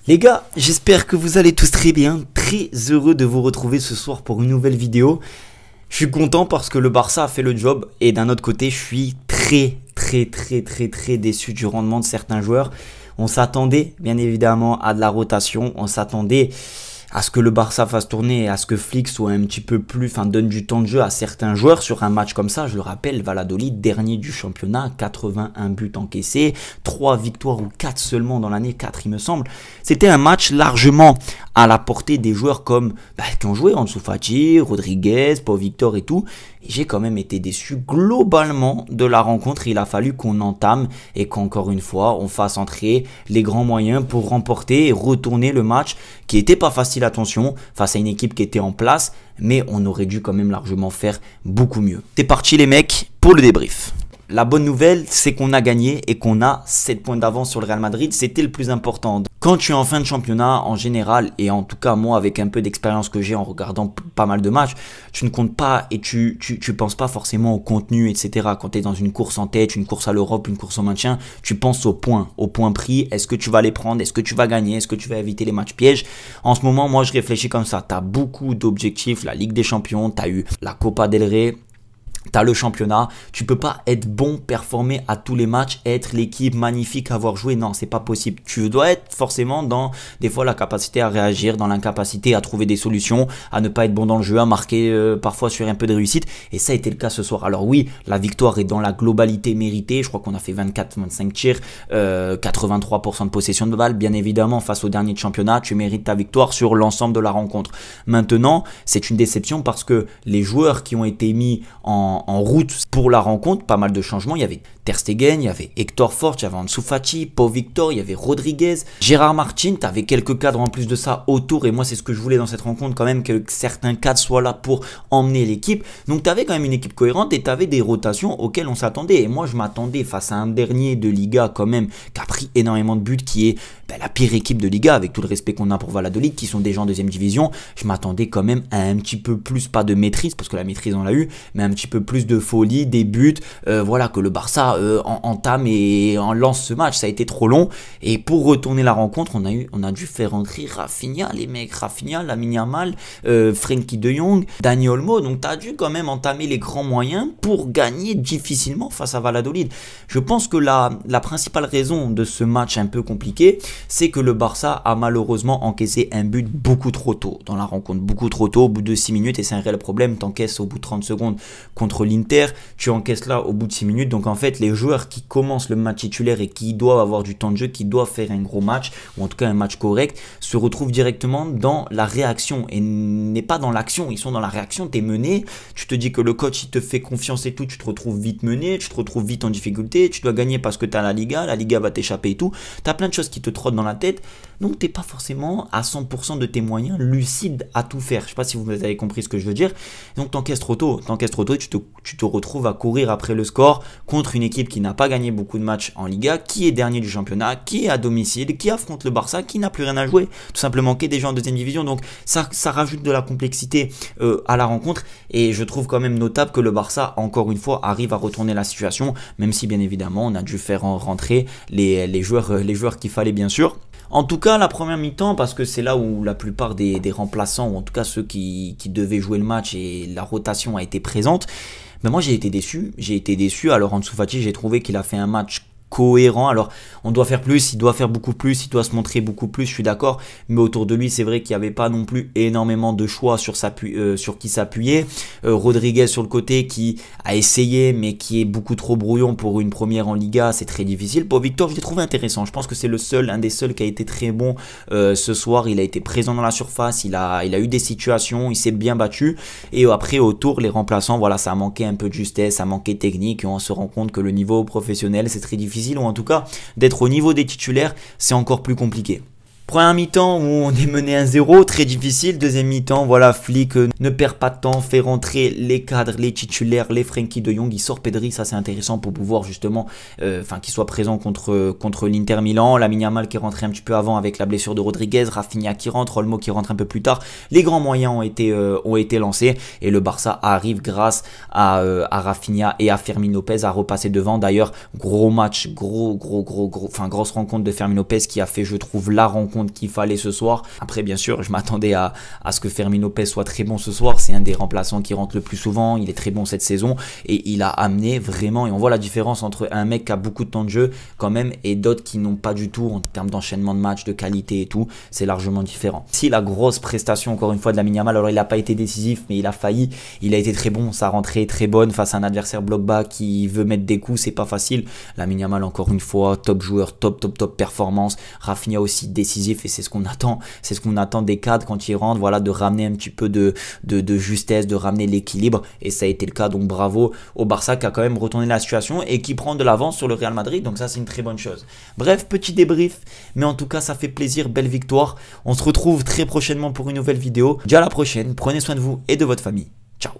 Les gars, j'espère que vous allez tous très bien, très heureux de vous retrouver ce soir pour une nouvelle vidéo. Je suis content parce que le Barça a fait le job et d'un autre côté, je suis très déçu du rendement de certains joueurs. On s'attendait bien évidemment à de la rotation, on s'attendait à ce que le Barça fasse tourner et à ce que Flick soit un petit peu plus, donne du temps de jeu à certains joueurs sur un match comme ça. Je le rappelle, Valladolid, dernier du championnat, 81 buts encaissés, 3 victoires ou 4 seulement dans l'année, 4 il me semble. C'était un match largement à la portée des joueurs comme qui ont joué, Ansu Fati, Rodriguez, Pau Victor et tout. Et j'ai quand même été déçu globalement de la rencontre. Il a fallu qu'on entame et qu'encore une fois, on fasse entrer les grands moyens pour remporter et retourner le match qui n'était pas facile, attention, face à une équipe qui était en place, mais on aurait dû quand même largement faire beaucoup mieux. C'est parti les mecs pour le débrief. La bonne nouvelle, c'est qu'on a gagné et qu'on a 7 points d'avance sur le Real Madrid. C'était le plus important. Quand tu es en fin de championnat, en général, et en tout cas moi avec un peu d'expérience que j'ai en regardant pas mal de matchs, tu ne comptes pas et tu penses pas forcément au contenu, etc. Quand tu es dans une course en tête, une course à l'Europe, une course au maintien, tu penses au point pris. Est-ce que tu vas les prendre? Est-ce que tu vas gagner? Est-ce que tu vas éviter les matchs pièges? En ce moment, moi je réfléchis comme ça. Tu as beaucoup d'objectifs, la Ligue des Champions, tu as eu la Copa del Rey. T'as le championnat, tu peux pas être bon, performer à tous les matchs, être l'équipe magnifique, avoir joué, non, c'est pas possible. Tu dois être forcément dans, des fois, la capacité à réagir, dans l'incapacité à trouver des solutions, à ne pas être bon dans le jeu, à marquer parfois sur un peu de réussite. Et ça a été le cas ce soir. Alors oui, la victoire est dans la globalité méritée. Je crois qu'on a fait 24-25 tirs, 83% de possession de balle. Bien évidemment, face au dernier de championnat, tu mérites ta victoire sur l'ensemble de la rencontre. Maintenant, c'est une déception parce que les joueurs qui ont été mis en route pour la rencontre, pas mal de changements. Il y avait Ter Stegen, il y avait Hector Fort, il y avait Ansu Fati, Pau Victor, il y avait Rodriguez, Gérard Martin. Tu avais quelques cadres en plus de ça autour. Et moi, c'est ce que je voulais dans cette rencontre quand même, que certains cadres soient là pour emmener l'équipe. Donc, tu avais quand même une équipe cohérente et tu avais des rotations auxquelles on s'attendait. Et moi, je m'attendais face à un dernier de Liga quand même qui a pris énormément de buts, qui est la pire équipe de Liga, avec tout le respect qu'on a pour Valladolid, qui sont déjà en deuxième division. Je m'attendais quand même à un petit peu plus, pas de maîtrise, parce que la maîtrise on l'a eu, mais un petit peu plus de folie, des buts, voilà, que le Barça entame et en lance ce match. Ça a été trop long. Et pour retourner la rencontre, on a dû faire entrer Rafinha, les mecs, Rafinha, Lamine Yamal, Frenkie de Jong, Dani Olmo. Donc tu as dû quand même entamer les grands moyens pour gagner difficilement face à Valladolid. Je pense que la principale raison de ce match un peu compliqué, c'est que le Barça a malheureusement encaissé un but beaucoup trop tôt dans la rencontre, beaucoup trop tôt, au bout de 6 minutes, et c'est un réel problème. T'encaisses au bout de 30 secondes contre l'Inter, tu encaisses là au bout de 6 minutes. Donc en fait, les joueurs qui commencent le match titulaire et qui doivent avoir du temps de jeu, qui doivent faire un gros match, ou en tout cas un match correct, se retrouvent directement dans la réaction et n'est pas dans l'action. Ils sont dans la réaction, t'es mené, tu te dis que le coach il te fait confiance et tout, tu te retrouves vite mené, tu te retrouves vite en difficulté, tu dois gagner parce que t'as la Liga va t'échapper et tout. T'as plein de choses qui te trottent dans la tête, donc t'es pas forcément à 100% de tes moyens lucides à tout faire. Je sais pas si vous avez compris ce que je veux dire. Donc t'encaisses trop tôt et tu te retrouves à courir après le score contre une équipe qui n'a pas gagné beaucoup de matchs en Liga, qui est dernier du championnat, qui est à domicile, qui affronte le Barça, qui n'a plus rien à jouer, tout simplement, qui est déjà en deuxième division. Donc ça rajoute de la complexité à la rencontre, et je trouve quand même notable que le Barça, encore une fois, arrive à retourner la situation, même si bien évidemment on a dû faire rentrer les joueurs qu'il fallait, bien sûr. En tout cas, la première mi-temps, parce que c'est là où la plupart des remplaçants, ou en tout cas ceux qui devaient jouer le match, et la rotation a été présente, mais moi j'ai été déçu. Alors Ansu Fati, j'ai trouvé qu'il a fait un match cohérent. Alors on doit faire plus, il doit faire beaucoup plus, il doit se montrer beaucoup plus, je suis d'accord, mais autour de lui c'est vrai qu'il n'y avait pas non plus énormément de choix sur qui s'appuyer. Rodriguez sur le côté qui a essayé mais qui est beaucoup trop brouillon pour une première en Liga, c'est très difficile. Pau Victor, je l'ai trouvé intéressant, je pense que c'est un des seuls qui a été très bon ce soir. Il a été présent dans la surface, il a eu des situations, il s'est bien battu, et après autour les remplaçants, voilà, ça a manqué un peu de justesse, ça a manqué de technique, et on se rend compte que le niveau professionnel c'est très difficile, ou en tout cas d'être au niveau des titulaires, c'est encore plus compliqué. Première mi-temps où on est mené 1-0, très difficile. Deuxième mi-temps, voilà, Flick ne perd pas de temps, fait rentrer les cadres, les titulaires, les Frenkie de Jong. Il sort Pedri, ça c'est intéressant pour pouvoir justement, qu'il soit présent contre l'Inter Milan. Lamine Yamal qui est rentré un petit peu avant avec la blessure de Rodriguez, Rafinha qui rentre, Olmo qui rentre un peu plus tard. Les grands moyens ont été lancés, et le Barça arrive grâce à Rafinha et à Fermin Lopez à repasser devant. D'ailleurs, gros match, grosse rencontre de Fermin Lopez qui a fait, je trouve, la rencontre compte qu'il fallait ce soir. Après, bien sûr, je m'attendais à ce que Fermin Lopez soit très bon ce soir. C'est un des remplaçants qui rentre le plus souvent. Il est très bon cette saison et il a amené vraiment, et on voit la différence entre un mec qui a beaucoup de temps de jeu quand même et d'autres qui n'ont pas du tout en termes d'enchaînement de matchs, de qualité et tout. C'est largement différent. Si la grosse prestation, encore une fois, de Lamine Yamal, alors il n'a pas été décisif, mais il a failli. Il a été très bon. Sa rentrée est très bonne face à un adversaire bloc bas qui veut mettre des coups. C'est pas facile. Lamine Yamal, encore une fois, top joueur, top performance. Rafinha aussi décisif et c'est ce qu'on attend. C'est ce qu'on attend des cadres quand ils rentrent, voilà, de ramener un petit peu de justesse, de ramener l'équilibre et ça a été le cas. Donc bravo au Barça qui a quand même retourné la situation et qui prend de l'avance sur le Real Madrid. Donc ça, c'est une très bonne chose. Bref, petit débrief, mais en tout cas, ça fait plaisir. Belle victoire. On se retrouve très prochainement pour une nouvelle vidéo. Déjà à la prochaine. Prenez soin de vous et de votre famille. Ciao.